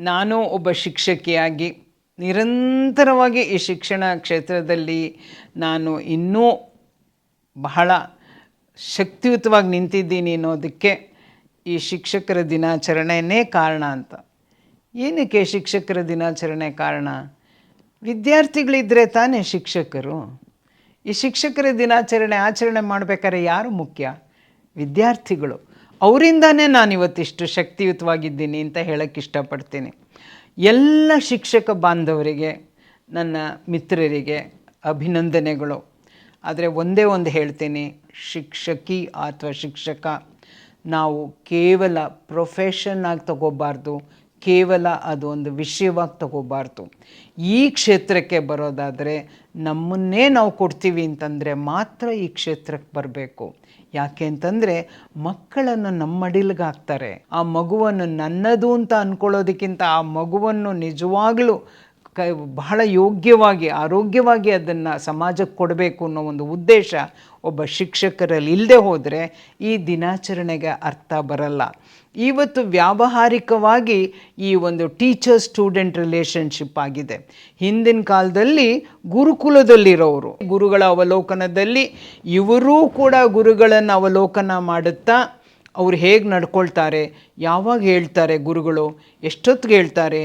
ನಾನು ಒಬ್ಬ ಶಿಕ್ಷಕಿಯಾಗಿ ನಿರಂತರವಾಗಿ ಈ ಶಿಕ್ಷಣ ಕ್ಷೇತ್ರದಲ್ಲಿ ನಾನು ಇನ್ನೂ ಬಹಳ ಶಕ್ತಿಯುತವಾಗಿ ನಿಂತಿದ್ದೀನಿ ಅನ್ನೋದಕ್ಕೆ ಈ ಶಿಕ್ಷಕರ ದಿನಾಚರಣೆಯೇ ಕಾರಣ ಅಂತ. ಏನಕ್ಕೆ ಶಿಕ್ಷಕರ ದಿನಾಚರಣೆ ಕಾರಣ? ವಿದ್ಯಾರ್ಥಿಗಳಿದ್ದರೆ ತಾನೇ ಶಿಕ್ಷಕರು. ಈ ಶಿಕ್ಷಕರ ದಿನಾಚರಣೆ ಆಚರಣೆ ಮಾಡಬೇಕಾದ್ರೆ ಯಾರು ಮುಖ್ಯ? ವಿದ್ಯಾರ್ಥಿಗಳು. ಅವರಿಂದಾನೇ ನಾನು ಇವತ್ತಿಷ್ಟು ಶಕ್ತಿಯುತವಾಗಿದ್ದೀನಿ ಅಂತ ಹೇಳಕ್ಕೆ ಇಷ್ಟಪಡ್ತೀನಿ. ಎಲ್ಲ ಶಿಕ್ಷಕ ಬಾಂಧವರಿಗೆ, ನನ್ನ ಮಿತ್ರರಿಗೆ ಅಭಿನಂದನೆಗಳು. ಆದರೆ ಒಂದೇ ಒಂದು ಹೇಳ್ತೀನಿ, ಶಿಕ್ಷಕಿ ಅಥವಾ ಶಿಕ್ಷಕ ನಾವು ಕೇವಲ ಪ್ರೊಫೆಷನ್ ಆಗಿ ತಗೋಬಾರ್ದು, ಕೇವಲ ಅದು ಒಂದು ವಿಷಯವಾಗಿ ತಗೋಬಾರ್ದು. ಈ ಕ್ಷೇತ್ರಕ್ಕೆ ಬರೋದಾದರೆ ನಮ್ಮನ್ನೇ ನಾವು ಕೊಡ್ತೀವಿ ಅಂತಂದರೆ ಮಾತ್ರ ಈ ಕ್ಷೇತ್ರಕ್ಕೆ ಬರಬೇಕು. ಯಾಕೆ ಅಂತಂದರೆ ಮಕ್ಕಳನ್ನು ನಮ್ಮ ಮಡಿಲಿಗೆ ಹಾಕ್ತಾರೆ. ಆ ಮಗುವನ್ನು ನನ್ನದು ಅಂತ ಅಂದ್ಕೊಳ್ಳೋದಕ್ಕಿಂತ ಆ ಮಗುವನ್ನು ನಿಜವಾಗಲೂ ಬಹಳ ಯೋಗ್ಯವಾಗಿ ಆರೋಗ್ಯವಾಗಿ ಅದನ್ನು ಸಮಾಜಕ್ಕೆ ಕೊಡಬೇಕು ಅನ್ನೋ ಒಂದು ಉದ್ದೇಶ ಒಬ್ಬ ಶಿಕ್ಷಕರಲ್ಲಿ ಇಲ್ಲದೆ ಹೋದರೆ ಈ ದಿನಾಚರಣೆಗೆ ಅರ್ಥ ಬರಲ್ಲ. ಇವತ್ತು ವ್ಯಾವಹಾರಿಕವಾಗಿ ಈ ಒಂದು ಟೀಚರ್ ಸ್ಟೂಡೆಂಟ್ ರಿಲೇಷನ್ಶಿಪ್ ಆಗಿದೆ. ಹಿಂದಿನ ಕಾಲದಲ್ಲಿ ಗುರುಕುಲದಲ್ಲಿರೋರು ಗುರುಗಳ ಅವಲೋಕನದಲ್ಲಿ ಇವರೂ ಕೂಡ ಗುರುಗಳನ್ನು ಅವಲೋಕನ ಮಾಡುತ್ತಾ ಅವ್ರು ಹೇಗೆ ನಡ್ಕೊಳ್ತಾರೆ, ಯಾವಾಗ ಹೇಳ್ತಾರೆ ಗುರುಗಳು, ಎಷ್ಟೊತ್ತಿಗೆ ಹೇಳ್ತಾರೆ,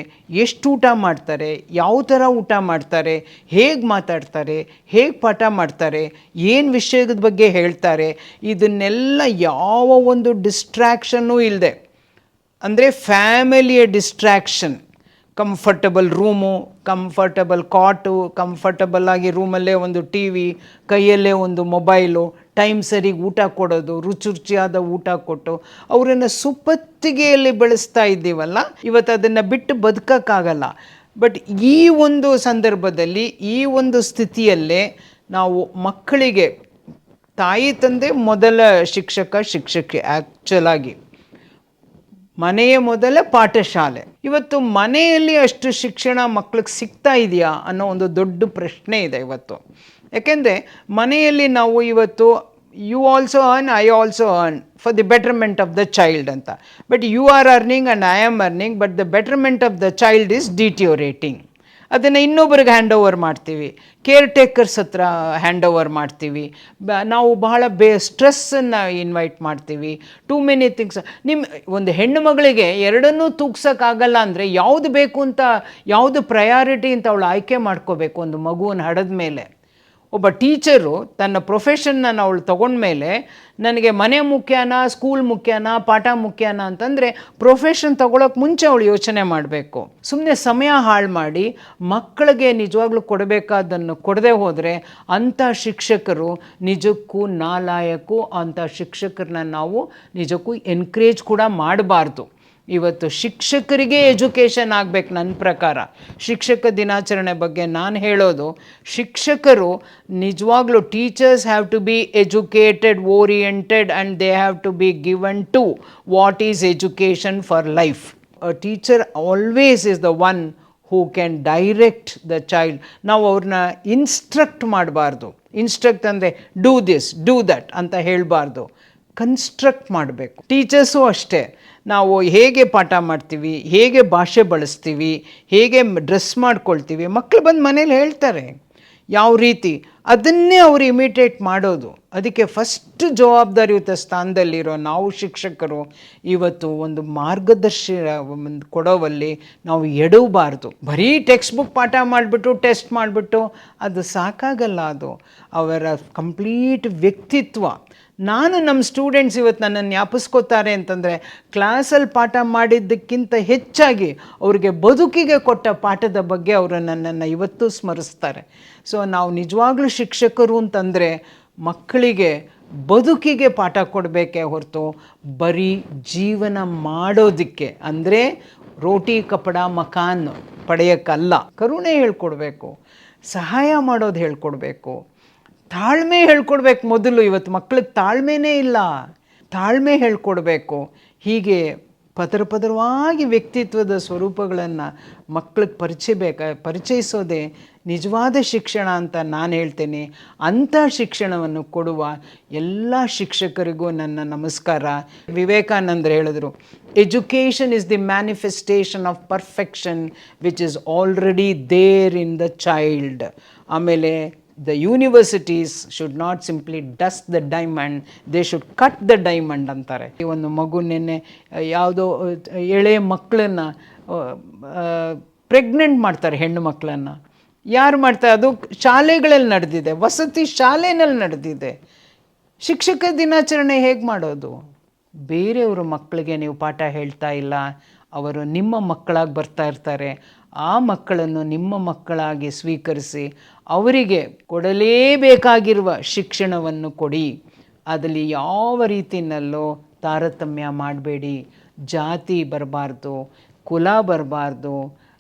ಎಷ್ಟು ಊಟ ಮಾಡ್ತಾರೆ, ಯಾವ ಥರ ಊಟ ಮಾಡ್ತಾರೆ, ಹೇಗೆ ಮಾತಾಡ್ತಾರೆ, ಹೇಗೆ ಪಾಠ ಮಾಡ್ತಾರೆ, ಏನು ವಿಷಯದ ಬಗ್ಗೆ ಹೇಳ್ತಾರೆ, ಇದನ್ನೆಲ್ಲ ಯಾವ ಒಂದು ಡಿಸ್ಟ್ರ್ಯಾಕ್ಷನ್ನೂ ಇಲ್ಲದೆ, ಅಂದರೆ ಫ್ಯಾಮಿಲಿಯ ಡಿಸ್ಟ್ರ್ಯಾಕ್ಷನ್, ಕಂಫರ್ಟಬಲ್ ರೂಮು, ಕಂಫರ್ಟಬಲ್ ಕಾಟು, ಕಂಫರ್ಟಬಲ್ ಆಗಿ ರೂಮಲ್ಲೇ ಒಂದು ಟಿ ವಿ, ಕೈಯಲ್ಲೇ ಒಂದು ಮೊಬೈಲು, ಟೈಮ್ ಸರಿಗೆ ಊಟ ಕೊಡೋದು, ರುಚಿಯಾದ ಊಟ ಕೊಟ್ಟು ಅವರನ್ನು ಸುಪ್ಪತ್ತಿಗೆಯಲ್ಲಿ ಬೆಳೆಸ್ತಾ ಇದ್ದೀವಲ್ಲ, ಇವತ್ತು ಅದನ್ನು ಬಿಟ್ಟು ಬದುಕೋಕ್ಕಾಗಲ್ಲ. ಬಟ್ ಈ ಒಂದು ಸಂದರ್ಭದಲ್ಲಿ, ಈ ಒಂದು ಸ್ಥಿತಿಯಲ್ಲೇ ನಾವು ಮಕ್ಕಳಿಗೆ ತಾಯಿ ತಂದೆ ಮೊದಲ ಶಿಕ್ಷಕಿ ಆ್ಯಕ್ಚುಲಾಗಿ ಮನೆಯ ಮೊದಲ ಪಾಠಶಾಲೆ. ಇವತ್ತು ಮನೆಯಲ್ಲಿ ಅಷ್ಟು ಶಿಕ್ಷಣ ಮಕ್ಕಳಿಗೆ ಸಿಗ್ತಾ ಇದೆಯಾ ಅನ್ನೋ ಒಂದು ದೊಡ್ಡ ಪ್ರಶ್ನೆ ಇದೆ ಇವತ್ತು. ಯಾಕೆಂದರೆ ಮನೆಯಲ್ಲಿ ನಾವು ಇವತ್ತು you also earn, I also earn for the betterment of the child ಅಂತ. But you are earning and I am earning, but the betterment of the child is deteriorating. ಅದನ್ನು ಇನ್ನೊಬ್ಬರಿಗೆ ಹ್ಯಾಂಡ್ ಓವರ್ ಮಾಡ್ತೀವಿ, ಕೇರ್ ಟೇಕರ್ಸ್ ಹತ್ರ hand over ಮಾಡ್ತೀವಿ. ನಾವು ಬಹಳ ಸ್ಟ್ರೆಸ್ಸನ್ನು invite ಮಾಡ್ತೀವಿ. Too many things. ಒಂದು ಹೆಣ್ಣು ಮಗಳಿಗೆ ಎರಡನ್ನೂ ತೂಗ್ಸೋಕ್ಕಾಗಲ್ಲ ಅಂದರೆ ಯಾವುದು ಬೇಕು ಅಂತ, ಯಾವುದು ಪ್ರಯಾರಿಟಿ ಅಂತ ಅವಳು ಆಯ್ಕೆ ಮಾಡ್ಕೋಬೇಕು ಒಂದು ಮಗುವನ್ನು ಹಡೆದ ಮೇಲೆ. ಒಬ್ಬ ಟೀಚರು ತನ್ನ ಪ್ರೊಫೆಷನ್ನ ಅವಳು ತೊಗೊಂಡ್ಮೇಲೆ ನನಗೆ ಮನೆ ಮುಖ್ಯನಾ, ಸ್ಕೂಲ್ ಮುಖ್ಯನಾ, ಪಾಠ ಮುಖ್ಯನಾ ಅಂತಂದರೆ ಪ್ರೊಫೆಷನ್ ತೊಗೊಳಕ್ಕೆ ಮುಂಚೆ ಅವಳು ಯೋಚನೆ ಮಾಡಬೇಕು. ಸುಮ್ಮನೆ ಸಮಯ ಹಾಳು ಮಾಡಿ ಮಕ್ಕಳಿಗೆ ನಿಜವಾಗ್ಲೂ ಕೊಡಬೇಕಾದನ್ನು ಕೊಡದೆ ಹೋದರೆ ಅಂಥ ಶಿಕ್ಷಕರು ನಿಜಕ್ಕೂ ನಾಲಾಯಕು. ಅಂಥ ಶಿಕ್ಷಕರನ್ನ ನಾವು ನಿಜಕ್ಕೂ ಎನ್ಕರೇಜ್ ಕೂಡ ಮಾಡಬಾರ್ದು. ಇವತ್ತು ಶಿಕ್ಷಕರಿಗೆ ಎಜುಕೇಷನ್ ಆಗಬೇಕು. ನನ್ನ ಪ್ರಕಾರ ಶಿಕ್ಷಕ ದಿನಾಚರಣೆ ಬಗ್ಗೆ ನಾನು ಹೇಳೋದು, ಶಿಕ್ಷಕರು ನಿಜವಾಗ್ಲೂ teachers have to be educated, oriented and they have to be given to what is education for life. A teacher always is the one who can direct the child. ನಾವು ಅವ್ರನ್ನ ಇನ್ಸ್ಟ್ರಕ್ಟ್ ಮಾಡಬಾರ್ದು. ಇನ್ಸ್ಟ್ರಕ್ಟ್ ಅಂದರೆ do this, do that ಅಂತ ಹೇಳಬಾರ್ದು, construct ಮಾಡಬೇಕು. Teachers ಅಷ್ಟೇ. ನಾವು ಹೇಗೆ ಪಾಠ ಮಾಡ್ತೀವಿ, ಹೇಗೆ ಭಾಷೆ ಬಳಸ್ತೀವಿ, ಹೇಗೆ ಡ್ರೆಸ್ ಮಾಡ್ಕೊಳ್ತೀವಿ, ಮಕ್ಕಳು ಬಂದು ಮನೇಲಿ ಹೇಳ್ತಾರೆ ಯಾವ ರೀತಿ, ಅದನ್ನೇ ಅವರು ಇಮಿಟೇಟ್ ಮಾಡೋದು. ಅದಕ್ಕೆ ಫಸ್ಟ್ ಜವಾಬ್ದಾರಿಯುತ ಸ್ಥಾನದಲ್ಲಿರೋ ನಾವು ಶಿಕ್ಷಕರು ಇವತ್ತು ಒಂದು ಮಾರ್ಗದರ್ಶಿ ಕೊಡೋವಲ್ಲಿ ನಾವು ಎಡವಬಾರ್ದು. ಬರೀ ಟೆಕ್ಸ್ಟ್ ಬುಕ್ ಪಾಠ ಮಾಡಿಬಿಟ್ಟು ಟೆಸ್ಟ್ ಮಾಡಿಬಿಟ್ಟು ಅದು ಸಾಕಾಗಲ್ಲ. ಅದು ಅವರ ಕಂಪ್ಲೀಟ್ ವ್ಯಕ್ತಿತ್ವ. ನಾನು ನಮ್ಮ ಸ್ಟೂಡೆಂಟ್ಸ್ ಇವತ್ತು ನನ್ನನ್ನು ಜ್ಞಾಪಿಸ್ಕೋತಾರೆ ಅಂತಂದರೆ ಕ್ಲಾಸಲ್ಲಿ ಪಾಠ ಮಾಡಿದ್ದಕ್ಕಿಂತ ಹೆಚ್ಚಾಗಿ ಅವ್ರಿಗೆ ಬದುಕಿಗೆ ಕೊಟ್ಟ ಪಾಠದ ಬಗ್ಗೆ ಅವರು ನನ್ನನ್ನು ಇವತ್ತು ಸ್ಮರಿಸ್ತಾರೆ. ಸೊ ನಾವು ನಿಜವಾಗ್ಲೂ ಶಿಕ್ಷಕರು ಅಂತಂದರೆ ಮಕ್ಕಳಿಗೆ ಬದುಕಿಗೆ ಪಾಠ ಕೊಡಬೇಕೇ ಹೊರತು ಬರೀ ಜೀವನ ಮಾಡೋದಕ್ಕೆ, ಅಂದರೆ ರೋಟಿ ಕಪಡ ಮಕಾನ್ ಪಡೆಯೋಕ್ಕಲ್ಲ. ಕರುಣೆ ಹೇಳ್ಕೊಡ್ಬೇಕು, ಸಹಾಯ ಮಾಡೋದು ಹೇಳ್ಕೊಡ್ಬೇಕು, ತಾಳ್ಮೆ ಹೇಳ್ಕೊಡ್ಬೇಕು. ಮೊದಲು ಇವತ್ತು ಮಕ್ಕಳಿಗೆ ತಾಳ್ಮೆನೇ ಇಲ್ಲ, ತಾಳ್ಮೆ ಹೇಳ್ಕೊಡ್ಬೇಕು. ಹೀಗೆ ಪದರವಾಗಿ ವ್ಯಕ್ತಿತ್ವದ ಸ್ವರೂಪಗಳನ್ನು ಮಕ್ಕಳಿಗೆ ಪರಿಚಯಿಸೋದೇ ನಿಜವಾದ ಶಿಕ್ಷಣ ಅಂತ ನಾನು ಹೇಳ್ತೇನೆ. ಅಂಥ ಶಿಕ್ಷಣವನ್ನು ಕೊಡುವ ಎಲ್ಲ ಶಿಕ್ಷಕರಿಗೂ ನನ್ನ ನಮಸ್ಕಾರ. ವಿವೇಕಾನಂದರು ಹೇಳಿದ್ರು, education is the manifestation of perfection which is already there in the child. ಆಮೇಲೆ the universities should not simply dust the diamond, they should cut the diamond ಅಂತಾರೆ. ಈ ಒಂದು ಮಗು ನೆನ್ನೆ ಯಾವುದೋ ಎಳೆ ಮಕ್ಕಳನ್ನು ಪ್ರೆಗ್ನೆಂಟ್ ಮಾಡ್ತಾರೆ, ಹೆಣ್ಣು ಮಕ್ಕಳನ್ನು. ಯಾರು ಮಾಡ್ತಾರೆ? ಅದು ಶಾಲೆಗಳಲ್ಲಿ ನಡೆದಿದೆ, ವಸತಿ ಶಾಲೆಯಲ್ಲಿ ನಡೆದಿದೆ. ಶಿಕ್ಷಕ ದಿನಾಚರಣೆ ಹೇಗೆ ಮಾಡೋದು? ಬೇರೆಯವರು ಮಕ್ಕಳಿಗೆ ನೀವು ಪಾಠ ಹೇಳ್ತಾ ಇಲ್ಲ, ಅವರು ನಿಮ್ಮ ಮಕ್ಕಳಾಗಿ ಬರ್ತಾ ಇರ್ತಾರೆ. ಆ ಮಕ್ಕಳನ್ನು ನಿಮ್ಮ ಮಕ್ಕಳಾಗಿ ಸ್ವೀಕರಿಸಿ ಅವರಿಗೆ ಕೊಡಲೇಬೇಕಾಗಿರುವ ಶಿಕ್ಷಣವನ್ನು ಕೊಡಿ. ಅದರಲ್ಲಿ ಯಾವ ರೀತಿಯಲ್ಲೂ ತಾರತಮ್ಯ ಮಾಡಬೇಡಿ. ಜಾತಿ ಬರಬಾರ್ದು, ಕುಲ ಬರಬಾರ್ದು,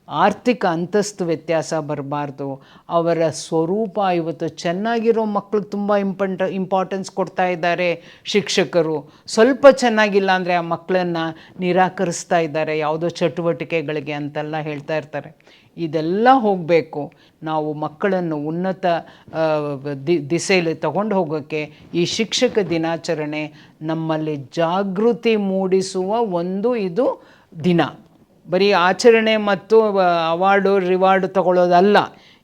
ಆರ್ಥಿಕ ಅಂತಸ್ತು ವ್ಯತ್ಯಾಸ ಬರಬಾರ್ದು. ಅವರ ಸ್ವರೂಪ ಇವತ್ತು ಚೆನ್ನಾಗಿರೋ ಮಕ್ಕಳಿಗೆ ತುಂಬ ಇಂಪಾರ್ಟೆನ್ಸ್ ಕೊಡ್ತಾ ಇದ್ದಾರೆ ಶಿಕ್ಷಕರು. ಸ್ವಲ್ಪ ಚೆನ್ನಾಗಿಲ್ಲ ಅಂದರೆ ಆ ಮಕ್ಕಳನ್ನು ನಿರಾಕರಿಸ್ತಾ ಇದ್ದಾರೆ ಯಾವುದೋ ಚಟುವಟಿಕೆಗಳಿಗೆ ಅಂತೆಲ್ಲ ಹೇಳ್ತಾ ಇರ್ತಾರೆ. ಇದೆಲ್ಲ ಹೋಗಬೇಕು. ನಾವು ಮಕ್ಕಳನ್ನು ಉನ್ನತ ದಿಸೆಯಲ್ಲಿ ತಗೊಂಡು ಹೋಗೋಕ್ಕೆ ಈ ಶಿಕ್ಷಕ ದಿನಾಚರಣೆ ನಮ್ಮಲ್ಲಿ ಜಾಗೃತಿ ಮೂಡಿಸುವ ಒಂದು ಇದು ದಿನ. ಬರೀ ಆಚರಣೆ ಮತ್ತು ಅವಾರ್ಡು ರಿವಾರ್ಡು ತಗೊಳ್ಳೋದಲ್ಲ.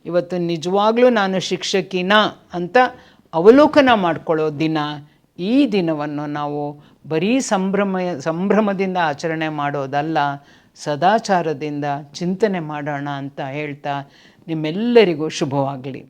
ಇವತ್ತು ನಿಜವಾಗ್ಲೂ ನಾನು ಶಿಕ್ಷಕಿನ ಅಂತ ಅವಲೋಕನ ಮಾಡ್ಕೊಳ್ಳೋ ದಿನ. ಈ ದಿನವನ್ನು ನಾವು ಬರೀ ಸಂಭ್ರಮದಿಂದ ಆಚರಣೆ ಮಾಡೋದಲ್ಲ, ಸದಾಚಾರದಿಂದ ಚಿಂತನೆ ಮಾಡೋಣ ಅಂತ ಹೇಳ್ತಾ ನಿಮ್ಮೆಲ್ಲರಿಗೂ ಶುಭವಾಗಲಿ.